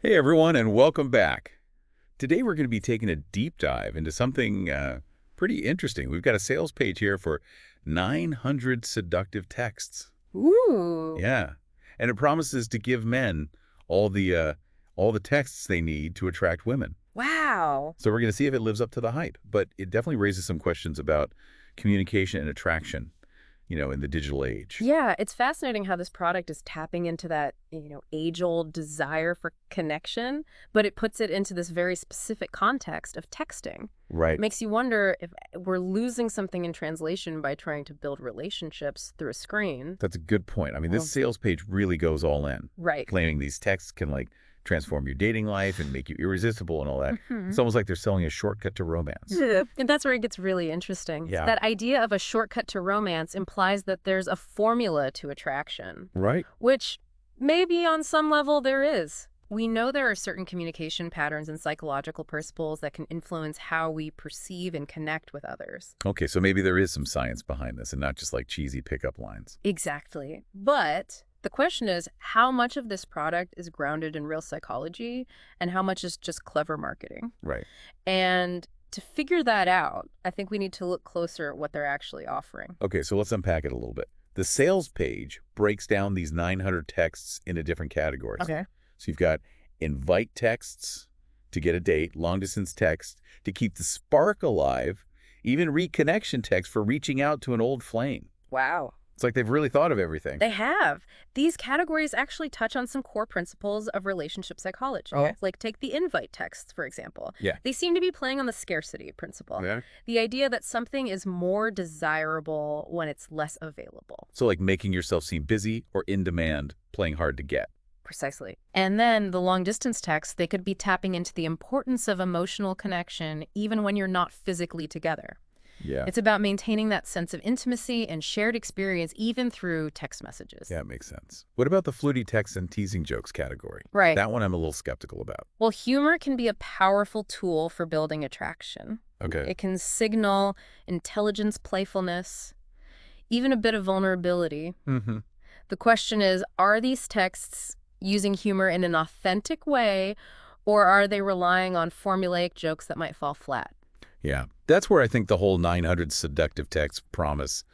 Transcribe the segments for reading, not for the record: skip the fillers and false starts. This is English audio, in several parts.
Hey everyone, and welcome back. Today we're going to be taking a deep dive into something pretty interesting. We've got a sales page here for 900 seductive texts. Ooh, Yeah, and it promises to give men all the uh, all the texts they need to attract women. wow. So we're going to see if it lives up to the hype. But it definitely raises some questions about communication and attraction, in the digital age. Yeah, it's fascinating how this product is tapping into that, age-old desire for connection, but it puts it into this very specific context of texting. Right. Makes you wonder if we're losing something in translation by trying to build relationships through a screen. That's a good point. I mean, this Well, sales page really goes all in, right. claiming these texts can transform your dating life and make you irresistible and all that. hmm It's almost like they're selling a shortcut to romance. Yeah. And that's where it gets really interesting. Yeah. That idea of a shortcut to romance implies that there's a formula to attraction, Right. which maybe on some level there is. We know there are certain communication patterns and psychological principles that can influence how we perceive and connect with others. Okay, so maybe there is some science behind this and not just like cheesy pickup lines. Exactly. But the question is, how much of this product is grounded in real psychology and how much is just clever marketing? Right. And to figure that out, I think we need to look closer at what they're actually offering. Okay, so let's unpack it a little bit. The sales page breaks down these 900 texts into different categories. Okay. So you've got invite texts to get a date, long distance text to keep the spark alive, even reconnection text for reaching out to an old flame. Wow. It's like they've really thought of everything. They have. These categories actually touch on some core principles of relationship psychology. Oh. Like take the invite texts, for example. Yeah. They seem to be playing on the scarcity principle. Yeah. The idea that something is more desirable when it's less available. So like making yourself seem busy or in demand, playing hard to get. Precisely. And then the long distance texts, they could be tapping into the importance of emotional connection even when you're not physically together. Yeah. It's about maintaining that sense of intimacy and shared experience even through text messages. Yeah, it makes sense. What about the flirty texts and teasing jokes category? Right. That one I'm a little skeptical about. Well, humor can be a powerful tool for building attraction. Okay. It can signal intelligence, playfulness, even a bit of vulnerability. Mm-hmm. The question is, are these texts using humor in an authentic way, or are they relying on formulaic jokes that might fall flat? Yeah. That's where I think the whole 900 seductive text promise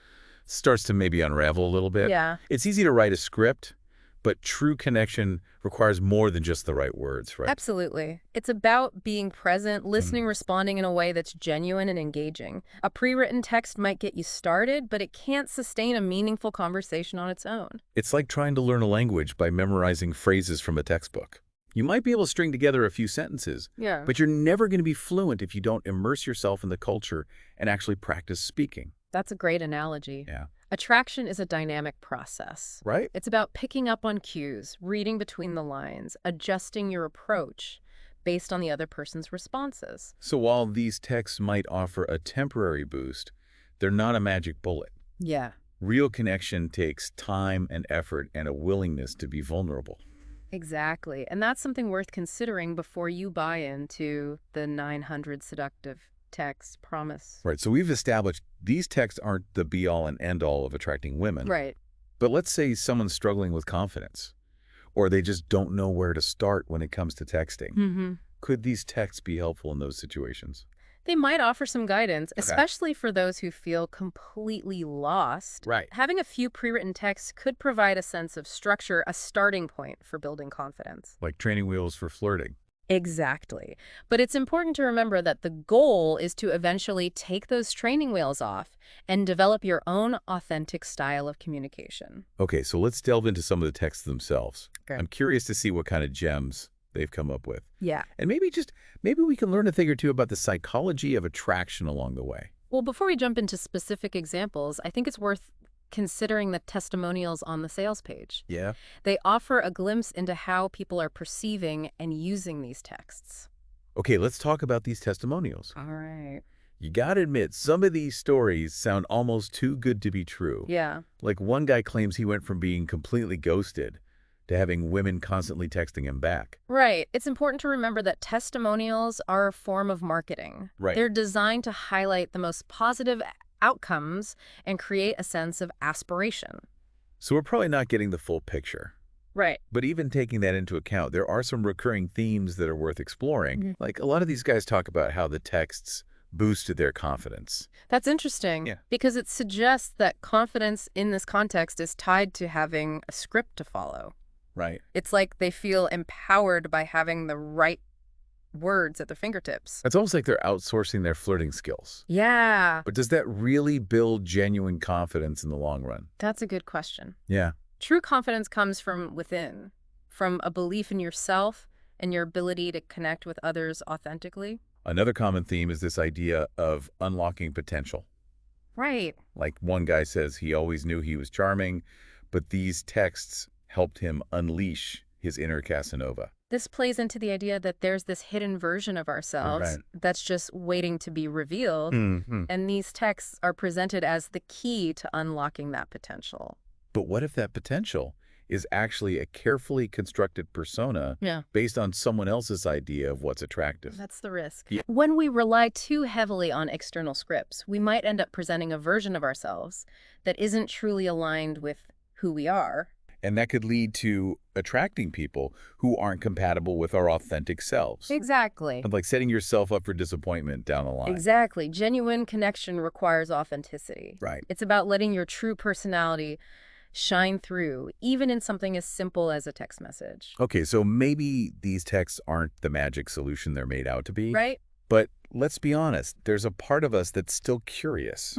starts to maybe unravel a little bit. Yeah. It's easy to write a script, but true connection requires more than just the right words, right? Absolutely. It's about being present, listening, responding in a way that's genuine and engaging. A pre-written text might get you started, but it can't sustain a meaningful conversation on its own. It's like trying to learn a language by memorizing phrases from a textbook. You might be able to string together a few sentences, Yeah. but you're never going to be fluent if you don't immerse yourself in the culture and actually practice speaking. That's a great analogy. Yeah. Attraction is a dynamic process. Right? It's about picking up on cues, reading between the lines, adjusting your approach based on the other person's responses. So while these texts might offer a temporary boost, they're not a magic bullet. Yeah. Real connection takes time and effort and a willingness to be vulnerable. Exactly. And that's something worth considering before you buy into the 900 seductive text promise. Right, so we've established these texts aren't the be-all and end-all of attracting women. Right. But let's say someone's struggling with confidence, or they just don't know where to start when it comes to texting. Mm-hmm. Could these texts be helpful in those situations? They might offer some guidance, Okay. especially for those who feel completely lost. Right. Having a few pre-written texts could provide a sense of structure, a starting point for building confidence. Like training wheels for flirting. Exactly. But it's important to remember that the goal is to eventually take those training wheels off and develop your own authentic style of communication. Okay, so let's delve into some of the texts themselves. Okay. I'm curious to see what kind of gems they've come up with. Yeah. And maybe we can learn a thing or two about the psychology of attraction along the way. Well, before we jump into specific examples, I think it's worth considering the testimonials on the sales page. Yeah? They offer a glimpse into how people are perceiving and using these texts. Okay, let's talk about these testimonials. All right. You gotta admit, some of these stories sound almost too good to be true. Yeah. Like one guy claims he went from being completely ghosted to having women constantly texting him back. Right. It's important to remember that testimonials are a form of marketing. Right. They're designed to highlight the most positive outcomes and create a sense of aspiration. So we're probably not getting the full picture. Right. But even taking that into account, there are some recurring themes that are worth exploring. Like a lot of these guys talk about how the texts boosted their confidence. That's interesting Yeah. because it suggests that confidence in this context is tied to having a script to follow. Right. It's like they feel empowered by having the right words at their fingertips. It's almost like they're outsourcing their flirting skills. Yeah, But does that really build genuine confidence in the long run? that's a good question. Yeah. True confidence comes from within, from a belief in yourself and your ability to connect with others authentically. Another common theme is this idea of unlocking potential. Right. Like one guy says he always knew he was charming, but these texts helped him unleash his inner Casanova. This plays into the idea that there's this hidden version of ourselves that's just waiting to be revealed, and these texts are presented as the key to unlocking that potential. But what if that potential is actually a carefully constructed persona based on someone else's idea of what's attractive? That's the risk. Yeah. When we rely too heavily on external scripts, we might end up presenting a version of ourselves that isn't truly aligned with who we are. And that could lead to attracting people who aren't compatible with our authentic selves. Exactly. And like setting yourself up for disappointment down the line. Exactly. Genuine connection requires authenticity. Right. It's about letting your true personality shine through, even in something as simple as a text message. Okay, so maybe these texts aren't the magic solution they're made out to be. Right? But let's be honest, there's a part of us that's still curious.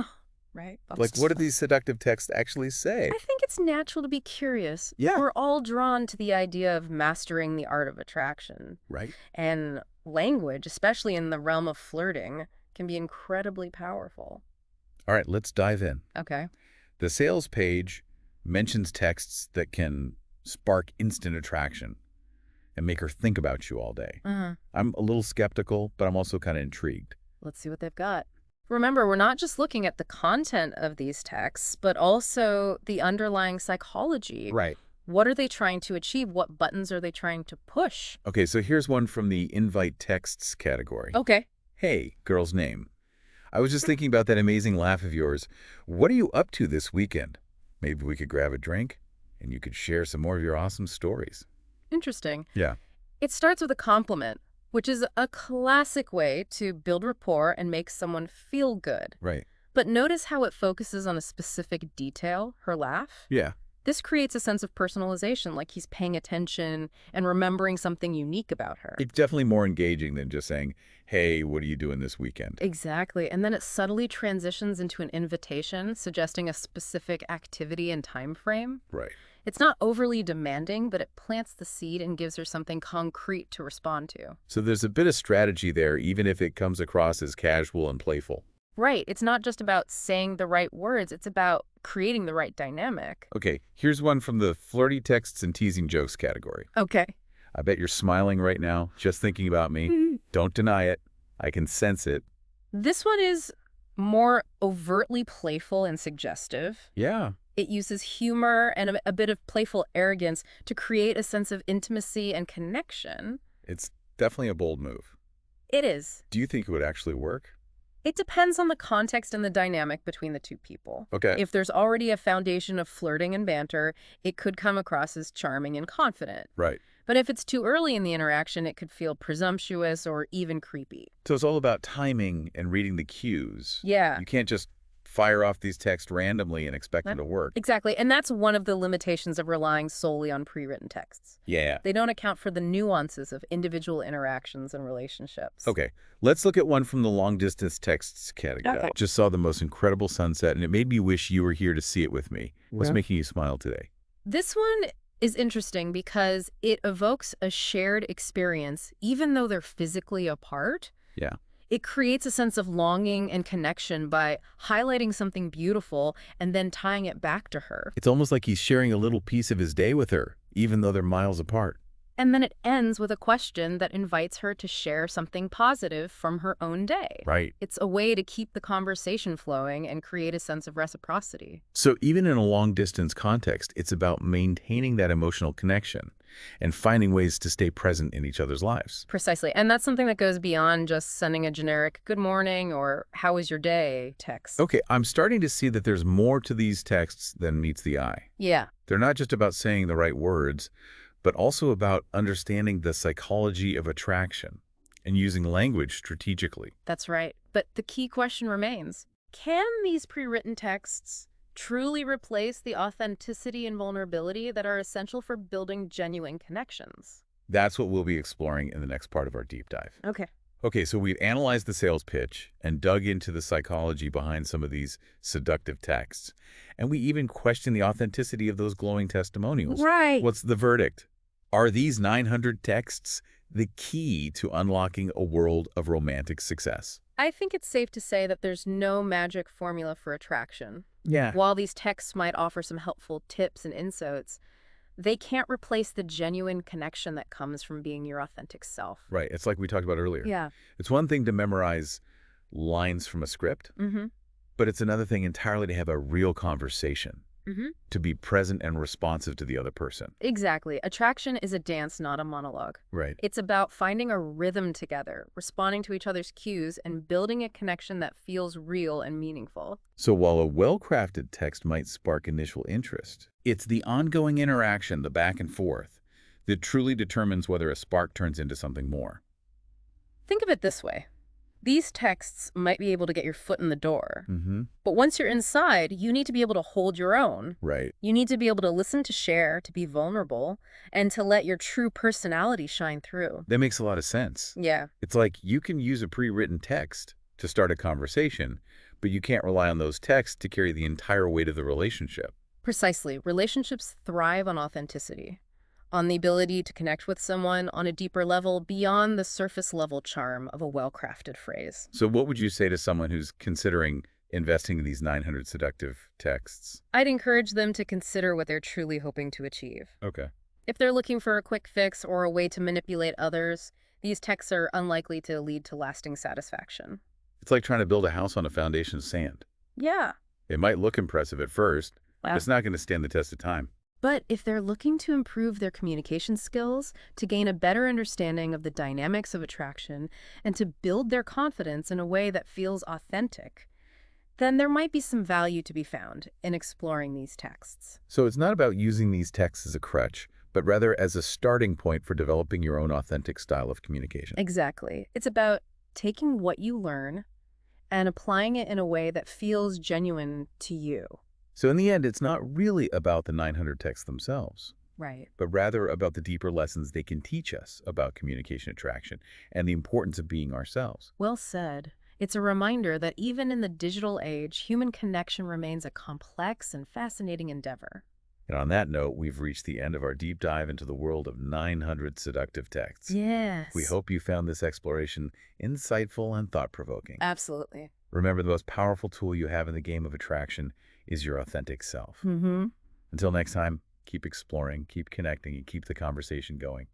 Right. Like, what do these seductive texts actually say? I think it's natural to be curious. Yeah. We're all drawn to the idea of mastering the art of attraction. Right. And language, especially in the realm of flirting, can be incredibly powerful. All right, let's dive in. Okay. The sales page mentions texts that can spark instant attraction and make her think about you all day. I'm a little skeptical, but I'm also kind of intrigued. Let's see what they've got. Remember, we're not just looking at the content of these texts, but also the underlying psychology. Right. What are they trying to achieve? What buttons are they trying to push? Okay, so here's one from the invite texts category. Okay. Hey, girl's name. I was just thinking about that amazing laugh of yours. What are you up to this weekend? Maybe we could grab a drink and you could share some more of your awesome stories. Interesting. Yeah. It starts with a compliment, which is a classic way to build rapport and make someone feel good. Right. But notice how it focuses on a specific detail, her laugh. Yeah. This creates a sense of personalization, like he's paying attention and remembering something unique about her. It's definitely more engaging than just saying, hey, what are you doing this weekend? Exactly. And then it subtly transitions into an invitation, suggesting a specific activity and time frame. Right. It's not overly demanding, but it plants the seed and gives her something concrete to respond to. So there's a bit of strategy there, even if it comes across as casual and playful. Right. It's not just about saying the right words. It's about creating the right dynamic. Okay, here's one from the flirty texts and teasing jokes category. Okay. I bet you're smiling right now, just thinking about me. Don't deny it. I can sense it. This one is more overtly playful and suggestive. Yeah. It uses humor and a bit of playful arrogance to create a sense of intimacy and connection. It's definitely a bold move. It is. Do you think it would actually work? It depends on the context and the dynamic between the two people. Okay. If there's already a foundation of flirting and banter, it could come across as charming and confident. Right. But if it's too early in the interaction, it could feel presumptuous or even creepy. So it's all about timing and reading the cues. Yeah. You can't just fire off these texts randomly and expect them to work. Exactly. And that's one of the limitations of relying solely on pre-written texts. Yeah. They don't account for the nuances of individual interactions and relationships. Okay, let's look at one from the long-distance texts category. Okay. Just saw the most incredible sunset, and it made me wish you were here to see it with me. What's Yeah. making you smile today? This one is interesting because it evokes a shared experience, even though they're physically apart. Yeah. It creates a sense of longing and connection by highlighting something beautiful and then tying it back to her. It's almost like he's sharing a little piece of his day with her, even though they're miles apart. And then it ends with a question that invites her to share something positive from her own day. Right. It's a way to keep the conversation flowing and create a sense of reciprocity. So even in a long-distance context, it's about maintaining that emotional connection. and finding ways to stay present in each other's lives. Precisely. And that's something that goes beyond just sending a generic good morning or how was your day text. Okay, I'm starting to see that there's more to these texts than meets the eye. Yeah, They're not just about saying the right words, but also about understanding the psychology of attraction and using language strategically. that's right. But the key question remains, can these pre-written texts truly replace the authenticity and vulnerability that are essential for building genuine connections? That's what we'll be exploring in the next part of our deep dive. Okay. Okay, so we've analyzed the sales pitch and dug into the psychology behind some of these seductive texts. And we even questioned the authenticity of those glowing testimonials. Right. What's the verdict? Are these 900 texts the key to unlocking a world of romantic success? I think it's safe to say that there's no magic formula for attraction. Yeah. While these texts might offer some helpful tips and insights, they can't replace the genuine connection that comes from being your authentic self. Right. It's like we talked about earlier. Yeah. It's one thing to memorize lines from a script, Mm-hmm. but it's another thing entirely to have a real conversation, Mm-hmm. to be present and responsive to the other person. Exactly. Attraction is a dance, not a monologue. Right. It's about finding a rhythm together, responding to each other's cues, and building a connection that feels real and meaningful. So while a well-crafted text might spark initial interest, it's the ongoing interaction, the back and forth, that truly determines whether a spark turns into something more. Think of it this way. These texts might be able to get your foot in the door. Mm-hmm. But once you're inside, you need to be able to hold your own. Right. You need to be able to listen, to share, to be vulnerable, and to let your true personality shine through. That makes a lot of sense. Yeah, It's like you can use a pre-written text to start a conversation, but you can't rely on those texts to carry the entire weight of the relationship. precisely. Relationships thrive on authenticity, on the ability to connect with someone on a deeper level beyond the surface level charm of a well-crafted phrase. So what would you say to someone who's considering investing in these 900 seductive texts? I'd encourage them to consider what they're truly hoping to achieve. Okay. If they're looking for a quick fix or a way to manipulate others, these texts are unlikely to lead to lasting satisfaction. It's like trying to build a house on a foundation of sand. Yeah. It might look impressive at first, but Wow. it's not going to stand the test of time. But if they're looking to improve their communication skills, to gain a better understanding of the dynamics of attraction, and to build their confidence in a way that feels authentic, then there might be some value to be found in exploring these texts. So it's not about using these texts as a crutch, but rather as a starting point for developing your own authentic style of communication. Exactly. It's about taking what you learn and applying it in a way that feels genuine to you. So in the end, it's not really about the 900 texts themselves, Right. but rather about the deeper lessons they can teach us about communication attraction and the importance of being ourselves. Well said. It's a reminder that even in the digital age, human connection remains a complex and fascinating endeavor. And on that note, we've reached the end of our deep dive into the world of 900 seductive texts. Yes. We hope you found this exploration insightful and thought-provoking. Absolutely. Remember, the most powerful tool you have in the game of attraction is your authentic self. Mm-hmm. Until next time, keep exploring, keep connecting, and keep the conversation going.